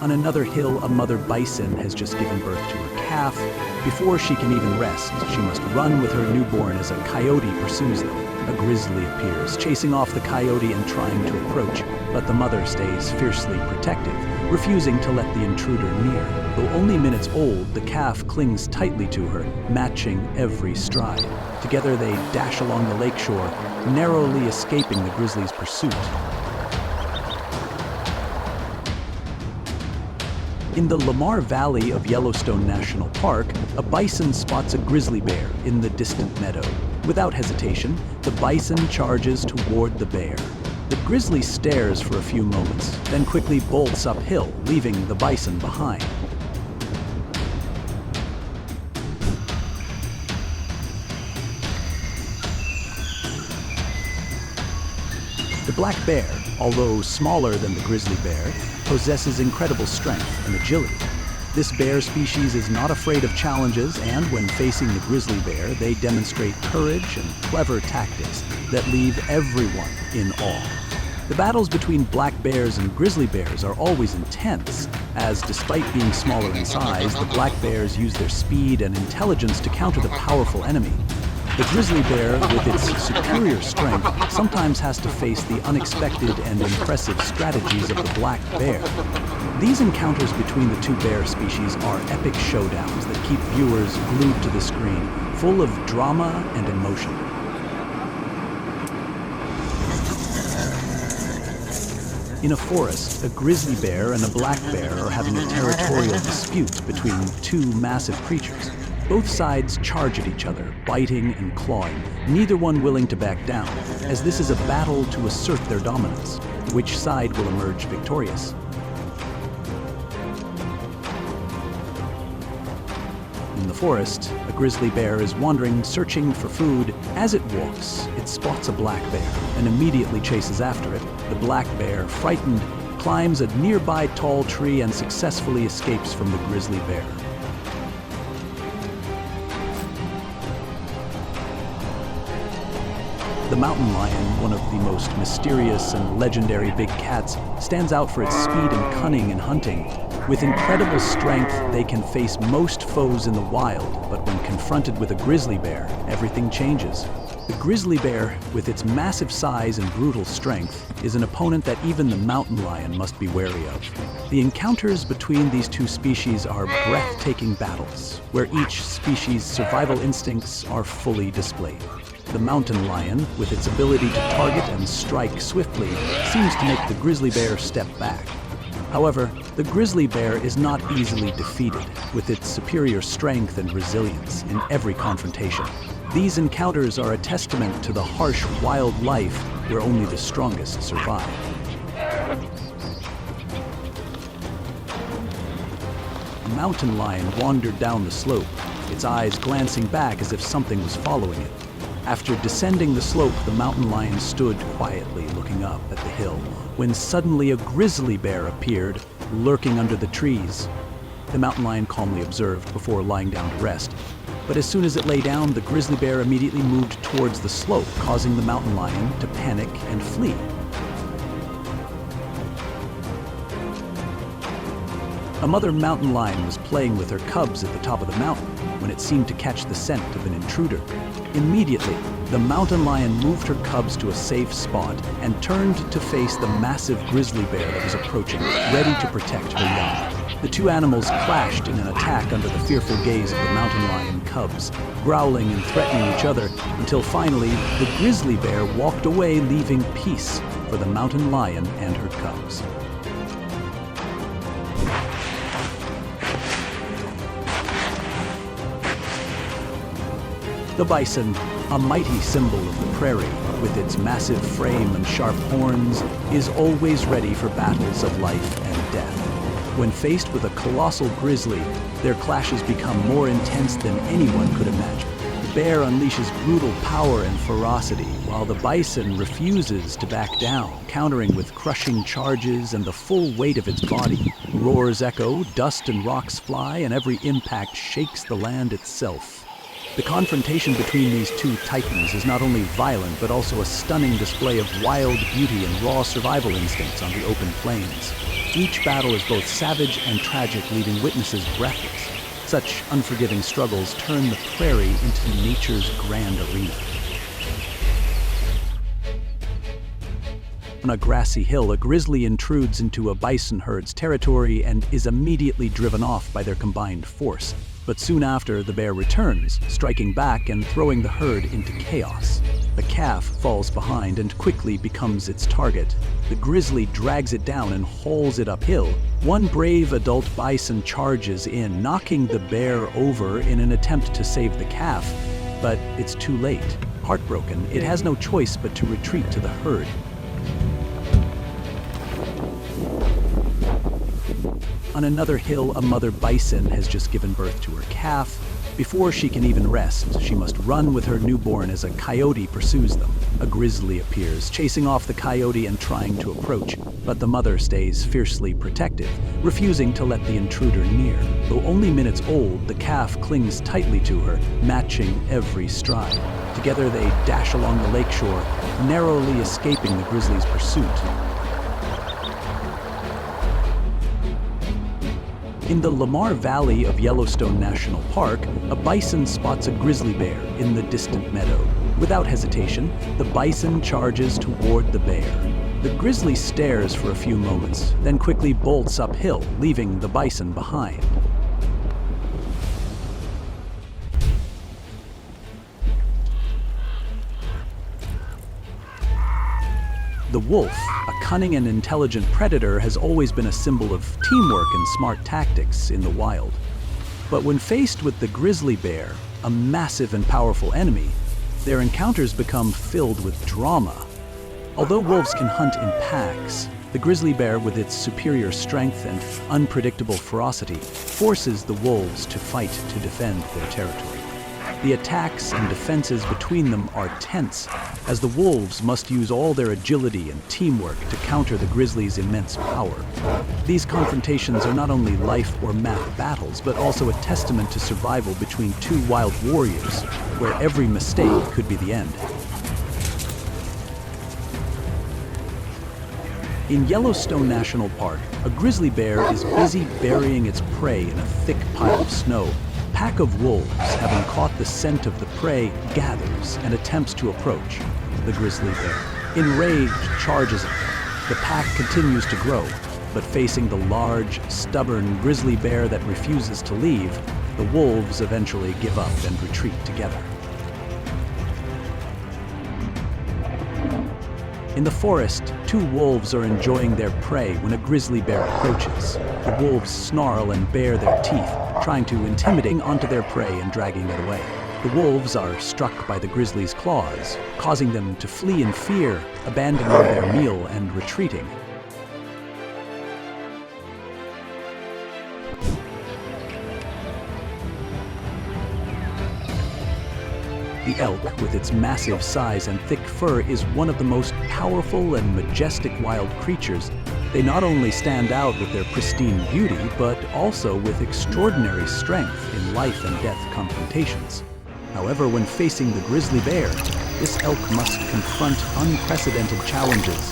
On another hill, a mother bison has just given birth to her calf. Before she can even rest, she must run with her newborn as a coyote pursues them. A grizzly appears, chasing off the coyote and trying to approach, but the mother stays fiercely protective, refusing to let the intruder near. Though only minutes old, the calf clings tightly to her, matching every stride. Together they dash along the lakeshore, narrowly escaping the grizzly's pursuit. In the Lamar Valley of Yellowstone National Park, a bison spots a grizzly bear in the distant meadow. Without hesitation, the bison charges toward the bear. The grizzly stares for a few moments, then quickly bolts uphill, leaving the bison behind. The black bear, although smaller than the grizzly bear, possesses incredible strength and agility. This bear species is not afraid of challenges, and when facing the grizzly bear, they demonstrate courage and clever tactics that leave everyone in awe. The battles between black bears and grizzly bears are always intense, as despite being smaller in size, the black bears use their speed and intelligence to counter the powerful enemy. The grizzly bear, with its superior strength, sometimes has to face the unexpected and impressive strategies of the black bear. These encounters between the two bear species are epic showdowns that keep viewers glued to the screen, full of drama and emotion. In a forest, a grizzly bear and a black bear are having a territorial dispute between two massive creatures. Both sides charge at each other, biting and clawing, neither one willing to back down, as this is a battle to assert their dominance. Which side will emerge victorious? In the forest, a grizzly bear is wandering, searching for food. As it walks, it spots a black bear and immediately chases after it. The black bear, frightened, climbs a nearby tall tree and successfully escapes from the grizzly bear. The mountain lion, one of the most mysterious and legendary big cats, stands out for its speed and cunning in hunting. With incredible strength, they can face most foes in the wild, but when confronted with a grizzly bear, everything changes. The grizzly bear, with its massive size and brutal strength, is an opponent that even the mountain lion must be wary of. The encounters between these two species are breathtaking battles, where each species' survival instincts are fully displayed. The mountain lion, with its ability to target and strike swiftly, seems to make the grizzly bear step back. However, the grizzly bear is not easily defeated, with its superior strength and resilience in every confrontation. These encounters are a testament to the harsh wild life where only the strongest survive. A mountain lion wandered down the slope, its eyes glancing back as if something was following it. After descending the slope, the mountain lion stood quietly looking up at the hill, when suddenly a grizzly bear appeared, lurking under the trees. The mountain lion calmly observed before lying down to rest. But as soon as it lay down, the grizzly bear immediately moved towards the slope, causing the mountain lion to panic and flee. A mother mountain lion was playing with her cubs at the top of the mountain when it seemed to catch the scent of an intruder. Immediately, the mountain lion moved her cubs to a safe spot and turned to face the massive grizzly bear that was approaching, ready to protect her young. The two animals clashed in an attack under the fearful gaze of the mountain lion cubs, growling and threatening each other until finally the grizzly bear walked away, leaving peace for the mountain lion and her cubs. The bison, a mighty symbol of the prairie, with its massive frame and sharp horns, is always ready for battles of life and death. When faced with a colossal grizzly, their clashes become more intense than anyone could imagine. The bear unleashes brutal power and ferocity, while the bison refuses to back down, countering with crushing charges and the full weight of its body. Roars echo, dust and rocks fly, and every impact shakes the land itself. The confrontation between these two titans is not only violent, but also a stunning display of wild beauty and raw survival instincts on the open plains. Each battle is both savage and tragic, leaving witnesses breathless. Such unforgiving struggles turn the prairie into nature's grand arena. On a grassy hill, a grizzly intrudes into a bison herd's territory and is immediately driven off by their combined force. But soon after, the bear returns, striking back and throwing the herd into chaos. The calf falls behind and quickly becomes its target. The grizzly drags it down and hauls it uphill. One brave adult bison charges in, knocking the bear over in an attempt to save the calf. But it's too late. Heartbroken, it has no choice but to retreat to the herd. On another hill, a mother bison has just given birth to her calf. Before she can even rest, she must run with her newborn as a coyote pursues them. A grizzly appears, chasing off the coyote and trying to approach, but the mother stays fiercely protective, refusing to let the intruder near. Though only minutes old, the calf clings tightly to her, matching every stride. Together they dash along the lakeshore, narrowly escaping the grizzly's pursuit. In the Lamar Valley of Yellowstone National Park, a bison spots a grizzly bear in the distant meadow. Without hesitation, the bison charges toward the bear. The grizzly stares for a few moments, then quickly bolts uphill, leaving the bison behind. The wolf, a cunning and intelligent predator, has always been a symbol of teamwork and smart tactics in the wild. But when faced with the grizzly bear, a massive and powerful enemy, their encounters become filled with drama. Although wolves can hunt in packs, the grizzly bear, with its superior strength and unpredictable ferocity, forces the wolves to fight to defend their territory. The attacks and defenses between them are tense, as the wolves must use all their agility and teamwork to counter the grizzly's immense power. These confrontations are not only life or math battles, but also a testament to survival between two wild warriors, where every mistake could be the end. In Yellowstone National Park, a grizzly bear is busy burying its prey in a thick pile of snow. A pack of wolves, having caught the scent of the prey, gathers and attempts to approach the grizzly bear. Enraged, charges it. The pack continues to grow, but facing the large, stubborn grizzly bear that refuses to leave, the wolves eventually give up and retreat together. In the forest, two wolves are enjoying their prey when a grizzly bear approaches. The wolves snarl and bare their teeth, trying to intimidate onto their prey and dragging it away. The wolves are struck by the grizzly's claws, causing them to flee in fear, abandoning their meal and retreating. The elk, with its massive size and thick fur, is one of the most powerful and majestic wild creatures, They not only stand out with their pristine beauty, but also with extraordinary strength in life and death confrontations. However, when facing the grizzly bear, this elk must confront unprecedented challenges.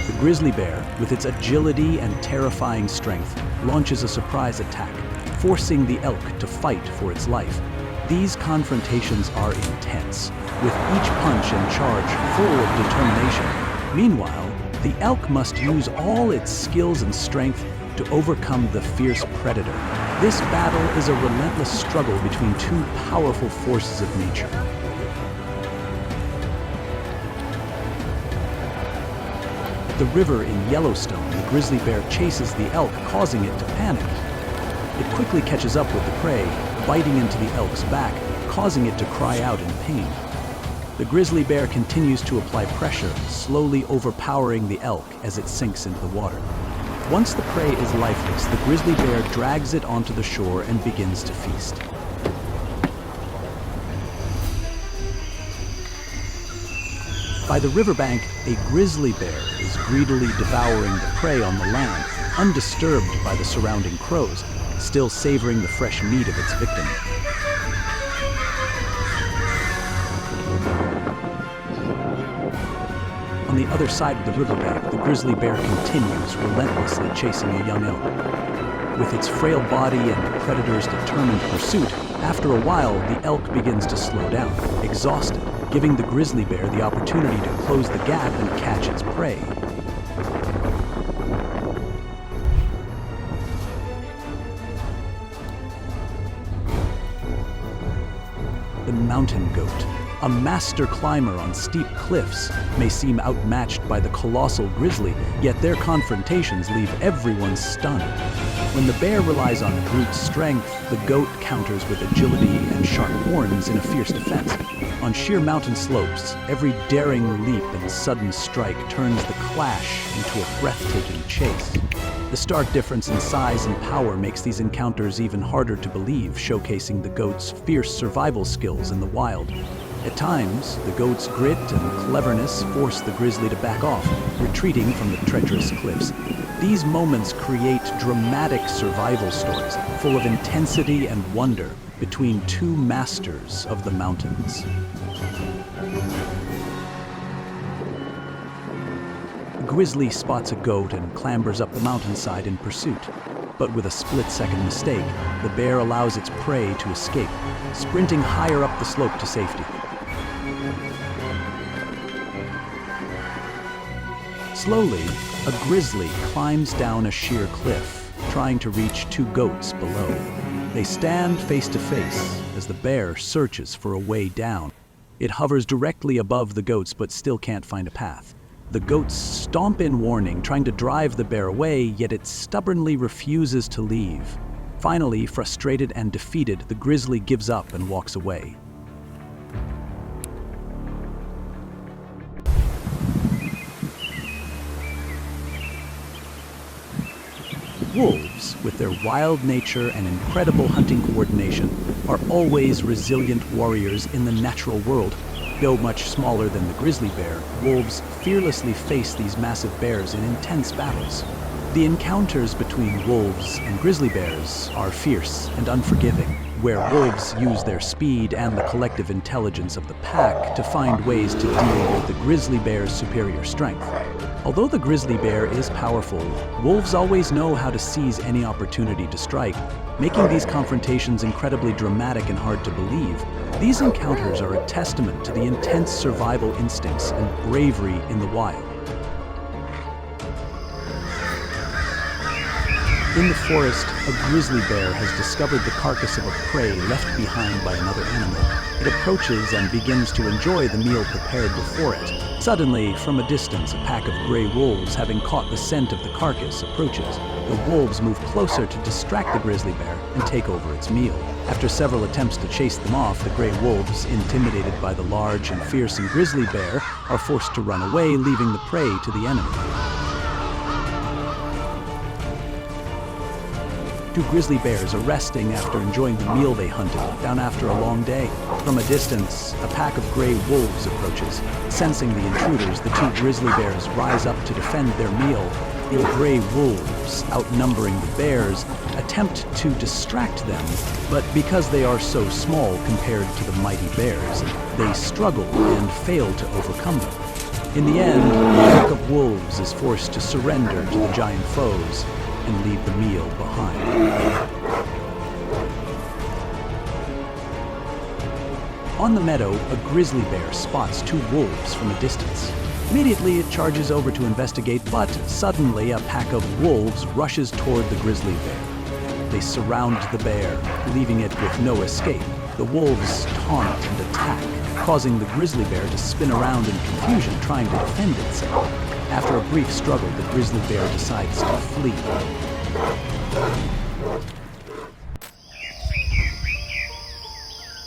The grizzly bear, with its agility and terrifying strength, launches a surprise attack, forcing the elk to fight for its life. These confrontations are intense, with each punch and charge full of determination. Meanwhile, the elk must use all its skills and strength to overcome the fierce predator. This battle is a relentless struggle between two powerful forces of nature. At the river in Yellowstone, the grizzly bear chases the elk, causing it to panic. It quickly catches up with the prey, biting into the elk's back, causing it to cry out in pain. The grizzly bear continues to apply pressure, slowly overpowering the elk as it sinks into the water. Once the prey is lifeless, the grizzly bear drags it onto the shore and begins to feast. By the riverbank, a grizzly bear is greedily devouring the prey on the land, undisturbed by the surrounding crows, still savoring the fresh meat of its victim. On the other side of the riverbank, the grizzly bear continues relentlessly chasing a young elk. With its frail body and the predator's determined pursuit, after a while, the elk begins to slow down, exhausted, giving the grizzly bear the opportunity to close the gap and catch its prey. The mountain goat, a master climber on steep cliffs, may seem outmatched by the colossal grizzly, yet their confrontations leave everyone stunned. When the bear relies on brute strength, the goat counters with agility and sharp horns in a fierce defense. On sheer mountain slopes, every daring leap and sudden strike turns the clash into a breathtaking chase. The stark difference in size and power makes these encounters even harder to believe, showcasing the goat's fierce survival skills in the wild. At times, the goat's grit and cleverness force the grizzly to back off, retreating from the treacherous cliffs. These moments create dramatic survival stories, full of intensity and wonder between two masters of the mountains. The grizzly spots a goat and clambers up the mountainside in pursuit. But with a split-second mistake, the bear allows its prey to escape, sprinting higher up the slope to safety. Slowly, a grizzly climbs down a sheer cliff, trying to reach two goats below. They stand face to face as the bear searches for a way down. It hovers directly above the goats but still can't find a path. The goats stomp in warning, trying to drive the bear away, yet it stubbornly refuses to leave. Finally, frustrated and defeated, the grizzly gives up and walks away. Wolves, with their wild nature and incredible hunting coordination, are always resilient warriors in the natural world. Though much smaller than the grizzly bear, wolves fearlessly face these massive bears in intense battles. The encounters between wolves and grizzly bears are fierce and unforgiving, where wolves use their speed and the collective intelligence of the pack to find ways to deal with the grizzly bear's superior strength. Although the grizzly bear is powerful, wolves always know how to seize any opportunity to strike, making these confrontations incredibly dramatic and hard to believe. These encounters are a testament to the intense survival instincts and bravery in the wild. In the forest, a grizzly bear has discovered the carcass of a prey left behind by another animal. It approaches and begins to enjoy the meal prepared before it. Suddenly, from a distance, a pack of gray wolves, having caught the scent of the carcass, approaches. The wolves move closer to distract the grizzly bear and take over its meal. After several attempts to chase them off, the gray wolves, intimidated by the large and fearsome grizzly bear, are forced to run away, leaving the prey to the enemy. Two grizzly bears are resting after enjoying the meal they hunted down after a long day. From a distance, a pack of gray wolves approaches. Sensing the intruders, the two grizzly bears rise up to defend their meal, The gray wolves, outnumbering the bears, attempt to distract them, but because they are so small compared to the mighty bears, they struggle and fail to overcome them. In the end, the pack of wolves is forced to surrender to the giant foes and leave the meal behind. On the meadow, a grizzly bear spots two wolves from a distance. Immediately, it charges over to investigate, but suddenly a pack of wolves rushes toward the grizzly bear. They surround the bear, leaving it with no escape. The wolves taunt and attack, causing the grizzly bear to spin around in confusion, trying to defend itself. After a brief struggle, the grizzly bear decides to flee.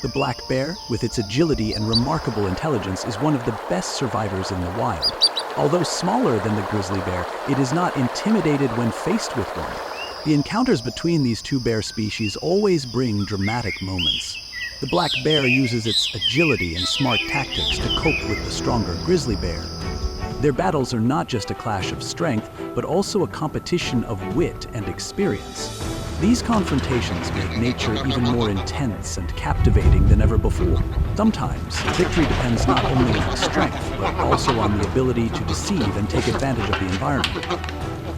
The black bear, with its agility and remarkable intelligence, is one of the best survivors in the wild. Although smaller than the grizzly bear, it is not intimidated when faced with one. The encounters between these two bear species always bring dramatic moments. The black bear uses its agility and smart tactics to cope with the stronger grizzly bear. Their battles are not just a clash of strength, but also a competition of wit and experience. These confrontations make nature even more intense and captivating than ever before. Sometimes, victory depends not only on strength, but also on the ability to deceive and take advantage of the environment.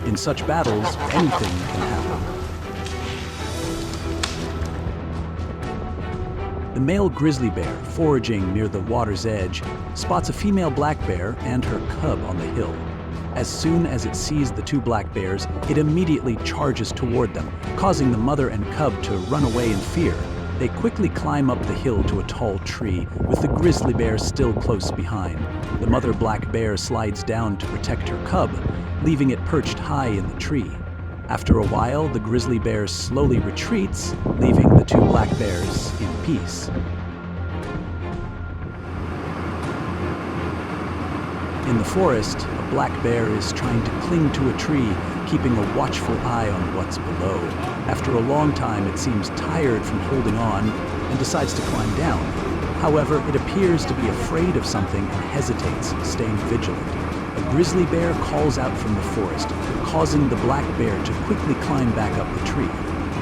In such battles, anything can happen. The male grizzly bear, foraging near the water's edge, spots a female black bear and her cub on the hill. As soon as it sees the two black bears, it immediately charges toward them, causing the mother and cub to run away in fear. They quickly climb up the hill to a tall tree, with the grizzly bear still close behind. The mother black bear slides down to protect her cub, leaving it perched high in the tree. After a while, the grizzly bear slowly retreats, leaving the two black bears in peace. In the forest, a black bear is trying to cling to a tree, keeping a watchful eye on what's below. After a long time, it seems tired from holding on and decides to climb down. However, it appears to be afraid of something and hesitates, staying vigilant. A grizzly bear calls out from the forest, causing the black bear to quickly climb back up the tree.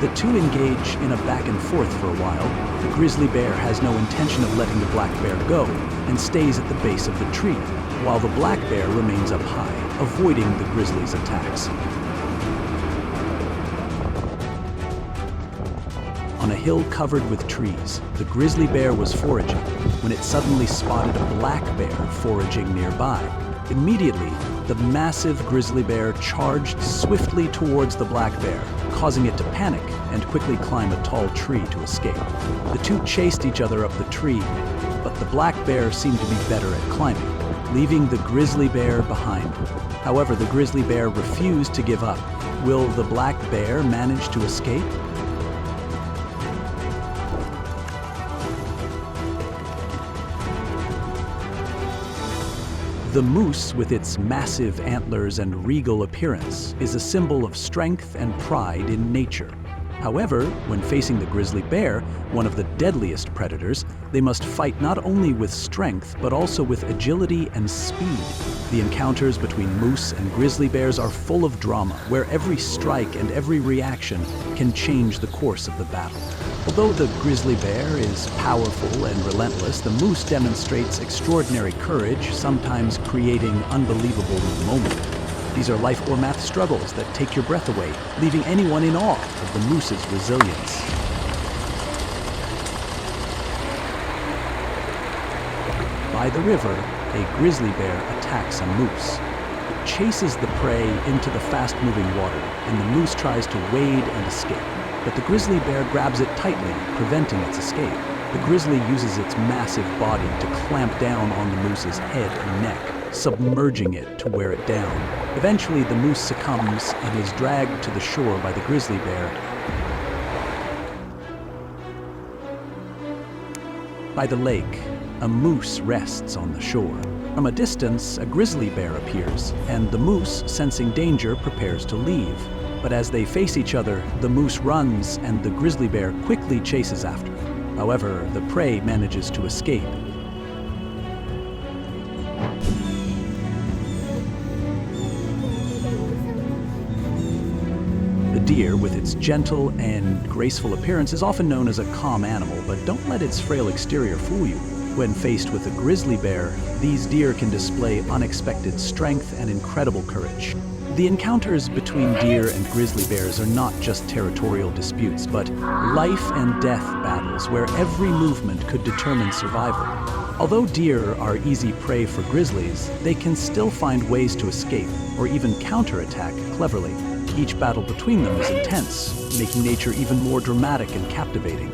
The two engage in a back and forth for a while. The grizzly bear has no intention of letting the black bear go and stays at the base of the tree, while the black bear remains up high, avoiding the grizzly's attacks. On a hill covered with trees, the grizzly bear was foraging when it suddenly spotted a black bear foraging nearby. Immediately, the massive grizzly bear charged swiftly towards the black bear, causing it to panic and quickly climb a tall tree to escape. The two chased each other up the tree, but the black bear seemed to be better at climbing, leaving the grizzly bear behind. However, the grizzly bear refused to give up. Will the black bear manage to escape? The moose, with its massive antlers and regal appearance, is a symbol of strength and pride in nature. However, when facing the grizzly bear, one of the deadliest predators, they must fight not only with strength, but also with agility and speed. The encounters between moose and grizzly bears are full of drama, where every strike and every reaction can change the course of the battle. Although the grizzly bear is powerful and relentless, the moose demonstrates extraordinary courage, sometimes creating unbelievable moments. These are life or math struggles that take your breath away, leaving anyone in awe of the moose's resilience. By the river, a grizzly bear attacks a moose. It chases the prey into the fast-moving water, and the moose tries to wade and escape. But the grizzly bear grabs it tightly, preventing its escape. The grizzly uses its massive body to clamp down on the moose's head and neck, submerging it to wear it down. Eventually, the moose succumbs and is dragged to the shore by the grizzly bear. By the lake, a moose rests on the shore. From a distance, a grizzly bear appears, and the moose, sensing danger, prepares to leave. But as they face each other, the moose runs and the grizzly bear quickly chases after. However, the prey manages to escape. deer, with its gentle and graceful appearance, is often known as a calm animal, but don't let its frail exterior fool you. When faced with a grizzly bear, these deer can display unexpected strength and incredible courage. The encounters between deer and grizzly bears are not just territorial disputes, but life and death battles where every movement could determine survival. Although deer are easy prey for grizzlies, they can still find ways to escape or even counterattack cleverly. Each battle between them is intense, making nature even more dramatic and captivating.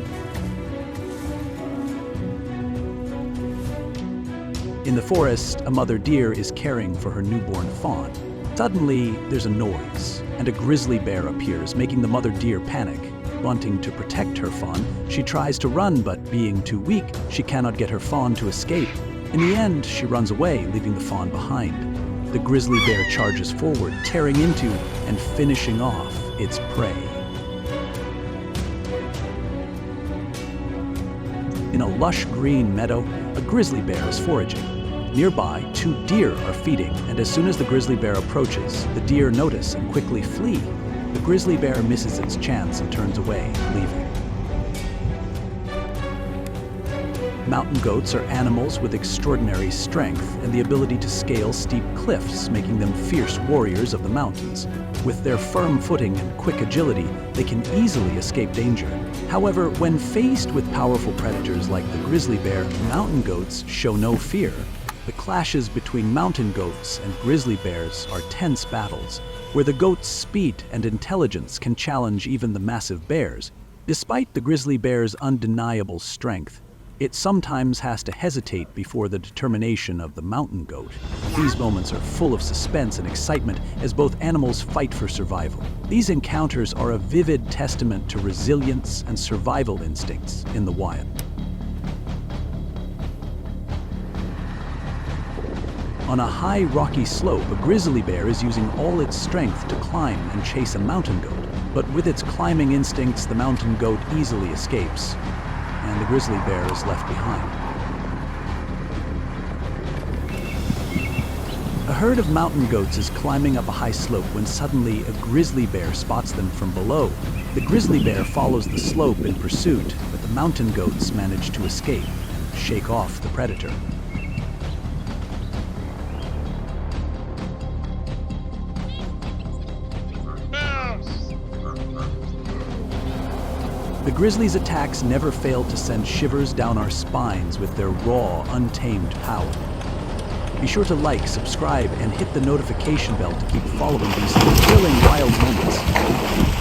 In the forest, a mother deer is caring for her newborn fawn. Suddenly, there's a noise, and a grizzly bear appears, making the mother deer panic. Wanting to protect her fawn, she tries to run, but being too weak, she cannot get her fawn to escape. In the end, she runs away, leaving the fawn behind. The grizzly bear charges forward, tearing into and finishing off its prey. In a lush green meadow, a grizzly bear is foraging. Nearby, 2 deer are feeding, and as soon as the grizzly bear approaches, the deer notice and quickly flee. The grizzly bear misses its chance and turns away, leaving. Mountain goats are animals with extraordinary strength and the ability to scale steep cliffs, making them fierce warriors of the mountains. With their firm footing and quick agility, they can easily escape danger. However, when faced with powerful predators like the grizzly bear, mountain goats show no fear. The clashes between mountain goats and grizzly bears are tense battles, where the goat's speed and intelligence can challenge even the massive bears. Despite the grizzly bear's undeniable strength, it sometimes has to hesitate before the determination of the mountain goat. These moments are full of suspense and excitement as both animals fight for survival. These encounters are a vivid testament to resilience and survival instincts in the wild. On a high rocky slope, a grizzly bear is using all its strength to climb and chase a mountain goat. But with its climbing instincts, the mountain goat easily escapes, and the grizzly bear is left behind. A herd of mountain goats is climbing up a high slope when suddenly a grizzly bear spots them from below. The grizzly bear follows the slope in pursuit, but the mountain goats manage to escape and shake off the predator. The grizzlies' attacks never fail to send shivers down our spines with their raw, untamed power. Be sure to like, subscribe, and hit the notification bell to keep following these thrilling wild moments.